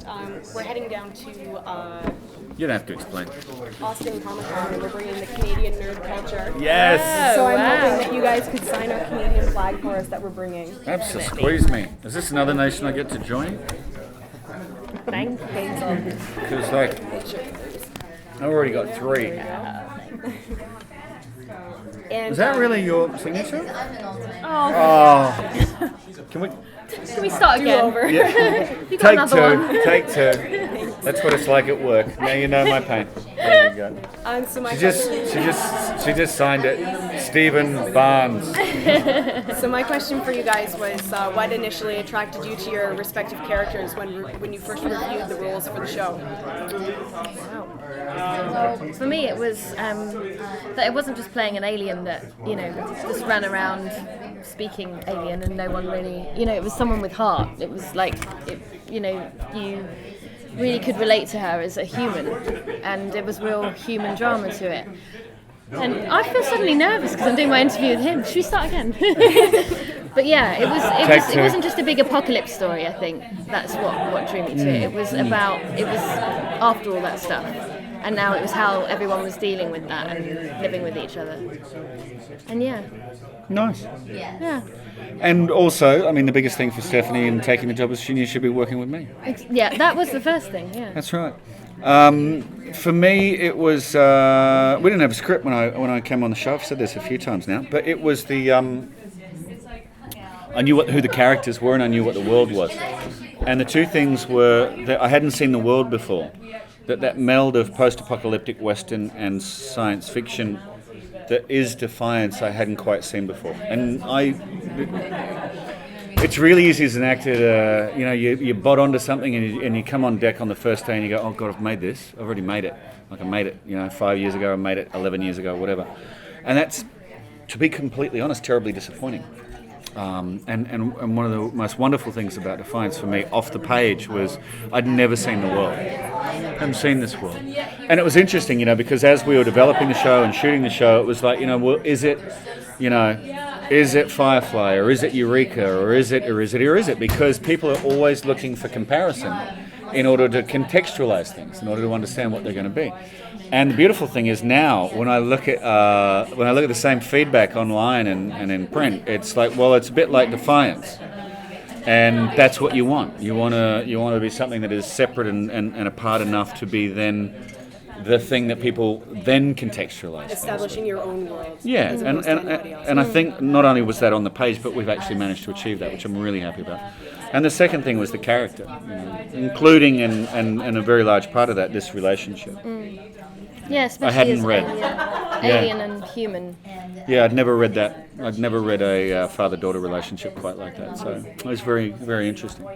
first. We're heading down to You don't have to explain. Austin Comic Con, and we're bringing the Canadian nerd culture. Yes! So I'm hoping that you guys could sign our Canadian flag for us that we're bringing. Absolutely. Squeeze me. Is this another nation I get to join? Thank you. Because, like, I've already got 3. And, Is that really your signature? Oh. Can we... Can we start again? over. Yeah. You got Take another 2. one. Take 2. That's what it's like at work. Now you know my pain. There you go. So my She just signed it. Stephen Barnes. So my question for you guys was, what initially attracted you to your respective characters when you first reviewed the roles for the show? Well, for me, it was that it wasn't just playing an alien that just ran around speaking alien and no one really, it was someone with heart. It was like, you really could relate to her as a human, and there was real human drama to it. And I feel suddenly nervous because I'm doing my interview with him. Should we start again? But yeah, it wasn't just a big apocalypse story. I think that's what drew me to it. It was after all that stuff, and now it was how everyone was dealing with that and living with each other. And yeah. Nice. Yeah. And also, I mean, the biggest thing for Stephanie in taking the job is she knew she'd be working with me. Yeah, that was the first thing, yeah. That's right. For me, it was... we didn't have a script when I came on the show. I've said this a few times now. But it was the... I knew who the characters were and I knew what the world was. And the two things were that I hadn't seen the world before. That meld of post-apocalyptic Western and science fiction that is Defiance I hadn't quite seen before. And it's really easy as an actor to, you bot onto something and you come on deck on the first day and you go, oh God, I've made this. I've already made it. Like I made it, 5 years ago, I made it 11 years ago, whatever. And that's, to be completely honest, terribly disappointing. And one of the most wonderful things about Defiance for me off the page was I'd never seen the world. I hadn't seen this world. And it was interesting, because as we were developing the show and shooting the show, it was like, well, is it Firefly or is it Eureka or is it? Because people are always looking for comparison in order to contextualize things, in order to understand what they're going to be. And the beautiful thing is now, when I look at the same feedback online and in print, it's like, well, it's a bit like Defiance, and that's what you want. You want to be something that is separate and apart enough to be then the thing that people then contextualize. Establishing your own world. Yeah, and I think not only was that on the page, but we've actually managed to achieve that, which I'm really happy about. And the second thing was the character, including and a very large part of that, this relationship. Yeah, especially I hadn't as read. Alien and human. Yeah, I'd never read that. I'd never read a father-daughter relationship quite like that. So it was very, very interesting.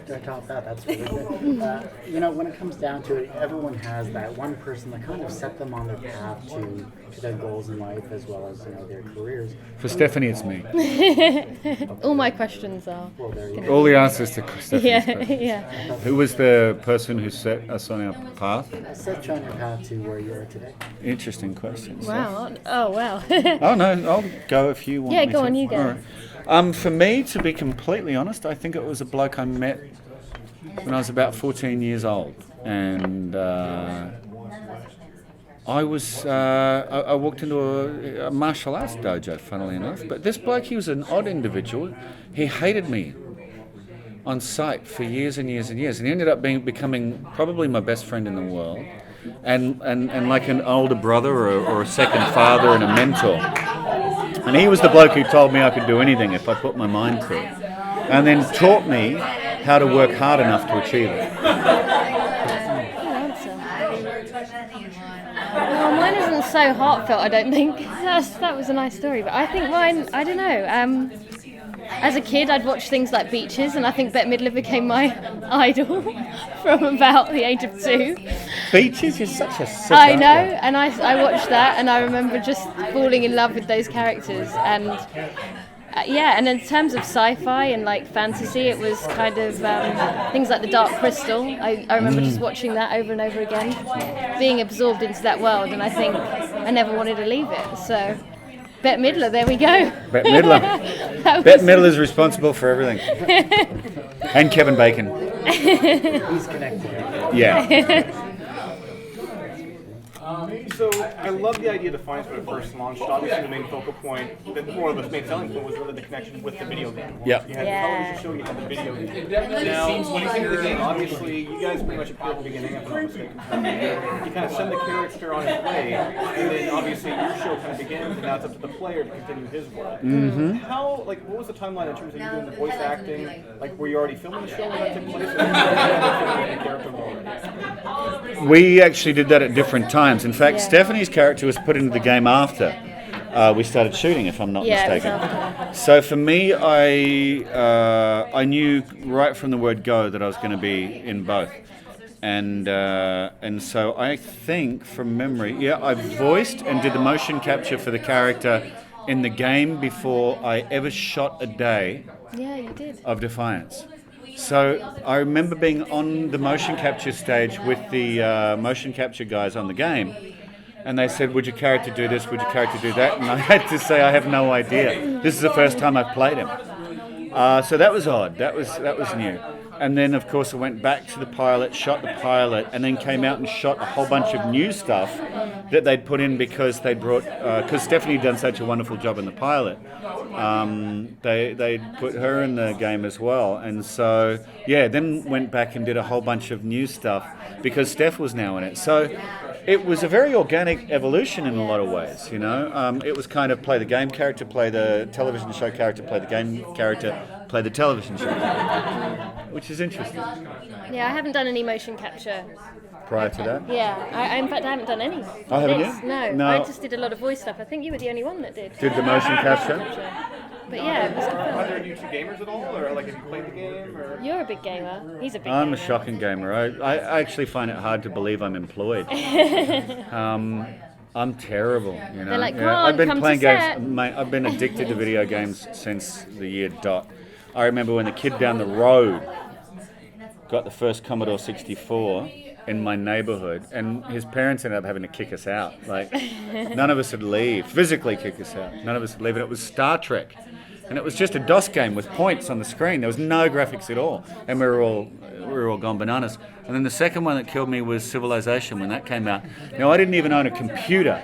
To top that, that's really good. When it comes down to it, everyone has that one person that kind of set them on their path to their goals in life as well as their careers. For Stephanie, it's me. All my questions are. Well, there you All the answers to Stephanie's questions. Yeah. Who was the person who set us on our path? go. Set you on your path to where you are today. Interesting questions. Wow. Oh, wow. Oh no, I'll go if you want. Yeah, me go to. on, you go. All right. For me, to be completely honest, I think it was a bloke I met when I was about 14 years old, and I walked into a martial arts dojo, funnily enough. But this bloke, he was an odd individual. He hated me on sight for years and years and years, and he ended up becoming probably my best friend in the world, and like an older brother or a second father and a mentor. And he was the bloke who told me I could do anything if I put my mind to it, and then taught me how to work hard enough to achieve it. Well, mine isn't so heartfelt, I don't think. That was a nice story, but I think mine, I don't know. As a kid, I'd watch things like Beaches, and I think Bette Midler became my idol from about the age of 2. Beaches is such a sick I know, actor. and I watched that, and I remember just falling in love with those characters. And and in terms of sci-fi and like fantasy, it was kind of things like The Dark Crystal. I remember just watching that over and over again, being absorbed into that world, and I think I never wanted to leave it. So, Bette Midler, there we go. Bette Midler. Bette Midler is responsible for everything. And Kevin Bacon. He's connected. Yeah. So I love the idea of Defiance when it first launched. Obviously, the main focal point, or the main selling point, was really the connection with the video game. Yep. You had the television show, you had the video game. Now, when it came to the game, obviously, you guys pretty much appear at the beginning, if I'm not mistaken. You kind of send the character on his way, and then obviously your show kind of begins, and now it's up to the player to continue his world. Mm-hmm. How, like, what was the timeline in terms of you doing the voice acting? Like, were you already filming the show when that took place, or were you the character already? We actually did that at different times. In fact, Stephanie's character was put into the game after we started shooting, if I'm not mistaken. It was after. So for me, I knew right from the word go that I was going to be in both. And so I think, from memory, I voiced and did the motion capture for the character in the game before I ever shot a day Yeah, you did. of Defiance. So I remember being on the motion capture stage with the motion capture guys on the game, and they said, "Would your character do this? Would your character do that?" And I had to say, "I have no idea. This is the first time I've played him." So that was odd. That was new. And then, of course, I went back to the pilot, shot the pilot, and then came out and shot a whole bunch of new stuff that they'd put in because they brought, because Stephanie had done such a wonderful job in the pilot. They put her in the game as well. And so, then went back and did a whole bunch of new stuff because Steph was now in it. So it was a very organic evolution in a lot of ways, you know. It was kind of play the game character, play the television show character, play the game character, play the television show character, which is interesting. Yeah, I haven't done any motion capture. Prior to that? Yeah, in fact, I haven't done any. Oh, haven't This. you? No, I just did a lot of voice stuff. I think you were the only one that did. Did the motion capture? But yeah, it was good Are fun. there YouTube gamers at all, or like have you played the game? Or You're a big gamer. He's a big I'm gamer. a shocking gamer. I actually find it hard to believe I'm employed. I'm terrible, you know. They're like, "Come I've on, been come to playing set." games. Mate, I've been addicted to video games since the year dot. I remember when the kid down the road got the first Commodore 64 in my neighborhood, and his parents ended up having to kick us out. Like, none of us would leave, physically kick us out. None of us would leave, and it was Star Trek. And it was just a DOS game with points on the screen. There was no graphics at all, and we were all gone bananas. And then the second one that killed me was Civilization when that came out. Now, I didn't even own a computer.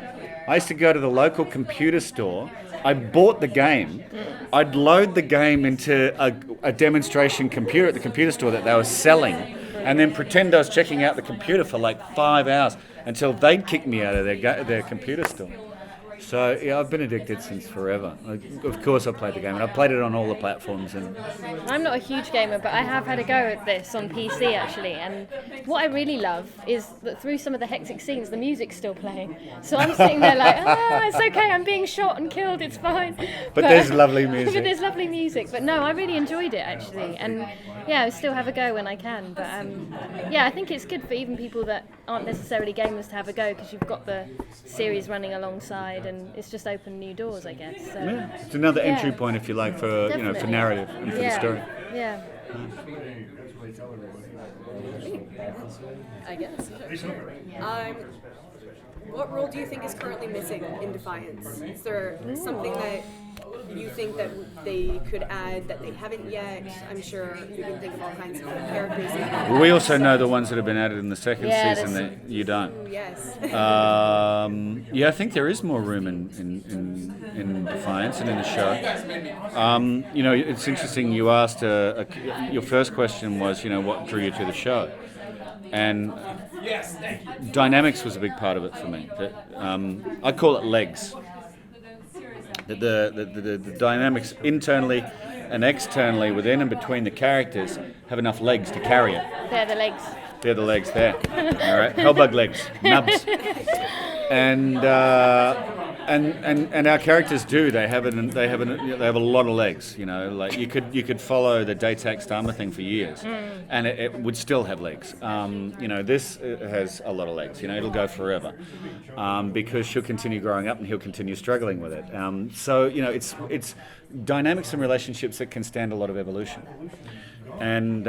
I used to go to the local computer store. I bought the game. I'd load the game into a demonstration computer at the computer store that they were selling, and then pretend I was checking out the computer for like 5 hours until they'd kick me out of their computer store. So yeah, I've been addicted since forever. Of course, I played the game, and I played it on all the platforms. And I'm not a huge gamer, but I have had a go at this on PC actually. And what I really love is that through some of the hectic scenes, the music's still playing. So I'm sitting there like, it's okay, I'm being shot and killed, it's fine. But there's lovely music. But there's lovely music. But no, I really enjoyed it actually. And yeah, I still have a go when I can. But yeah, I think it's good for even people that aren't necessarily gamers to have a go because you've got the series running alongside, and it's just opened new doors, I guess. So. yeah, it's another entry Yeah. point, if you like, for for Definitely. narrative and for the story. Yeah. I guess. What role do you think is currently missing in Defiance? Is there something that you think that they could add that they haven't yet? I'm sure you can think of all kinds of characters. Well, we also know the ones that have been added in the second Yeah, season there's- that you don't. Yes. Yeah, I think there is more room in Defiance and in the show. You know, it's interesting. You asked your first question was, you know, what drew you to the show, and dynamics was a big part of it for me. I call it legs. The dynamics internally and externally within and between the characters have enough legs to carry it. They're the legs. They're the legs there. All right, hellbug legs, nubs, and our characters do. They have a lot of legs. You know, like you could follow the Daytax armor thing for years, and it would still have legs. You know, this has a lot of legs. You know, it'll go forever, because she'll continue growing up and he'll continue struggling with it. So you know, it's dynamics and relationships that can stand a lot of evolution. And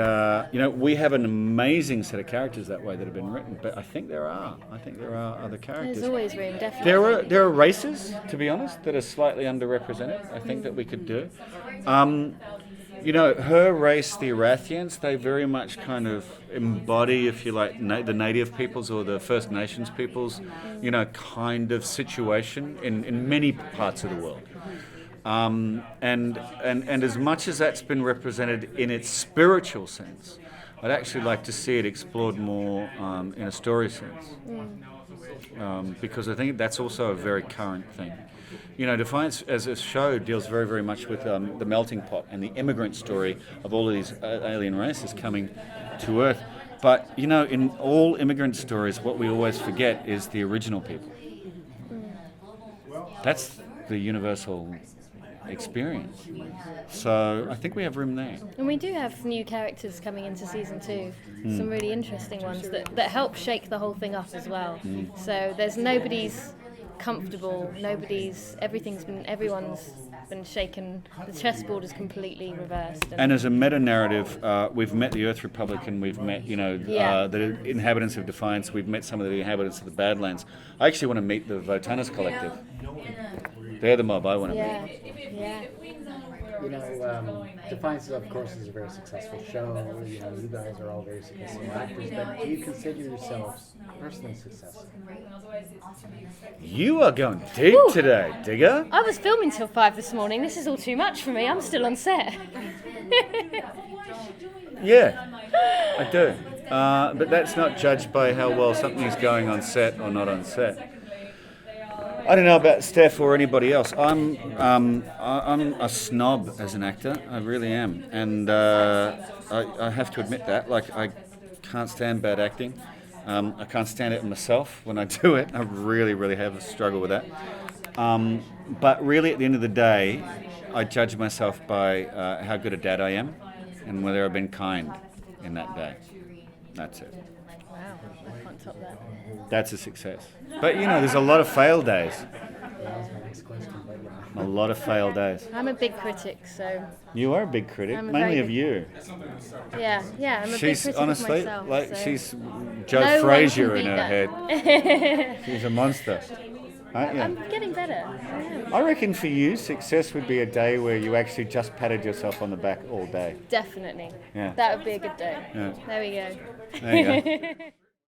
you know, we have an amazing set of characters that way that have been written, but I think there are other characters. There's always room, definitely. There are races, to be honest, that are slightly underrepresented. I think that we could do. You know, her race, the Erathians, they very much kind of embody, if you like, the native peoples or the First Nations peoples, you know, kind of situation in many parts of the world. And as much as that's been represented in its spiritual sense, I'd actually like to see it explored more in a story sense. Because I think that's also a very current thing. You know, Defiance as a show deals very, very much with the melting pot and the immigrant story of all of these alien races coming to Earth. But, you know, in all immigrant stories, what we always forget is the original people. That's the universal experience. So I think we have room there. And we do have new characters coming into season 2. Some really interesting ones that help shake the whole thing up as well. So there's nobody's comfortable, everyone's been shaken, the chessboard is completely reversed. And as a meta-narrative, we've met the Earth Republican, we've met, you know, the inhabitants of Defiance, we've met some of the inhabitants of the Badlands. I actually want to meet the Votanus Collective. They're the mob I want to meet. Yeah. You know, Defiance, of course, is a very successful show. You know, you guys are all very successful actors, but do you consider yourselves personally successful? You are going deep today, Digger. I was filming till 5 this morning. This is all too much for me. I'm still on set. Yeah, I do. But that's not judged by how well something is going on set or not on set. I don't know about Steph or anybody else. I'm a snob as an actor. I really am, and I have to admit that. Like, I can't stand bad acting. I can't stand it myself when I do it. I really, really have a struggle with that. But really, at the end of the day, I judge myself by how good a dad I am, and whether I've been kind in that day. That's it. Wow, I can't top that. That's a success. But, you know, there's a lot of failed days. That was my next question, but yeah. A lot of failed days. I'm a big critic, so You are a big critic, I'm a mainly very of you. yeah, I'm a big She's critic honestly, of myself. like, so. she's Joe No one Frazier can in beat her that. head. She's a monster. Aren't you? I'm getting better. I am. I reckon for you, success would be a day where you actually just patted yourself on the back all day. Definitely. Yeah. That would be a good day. Yeah. There we go. There you go.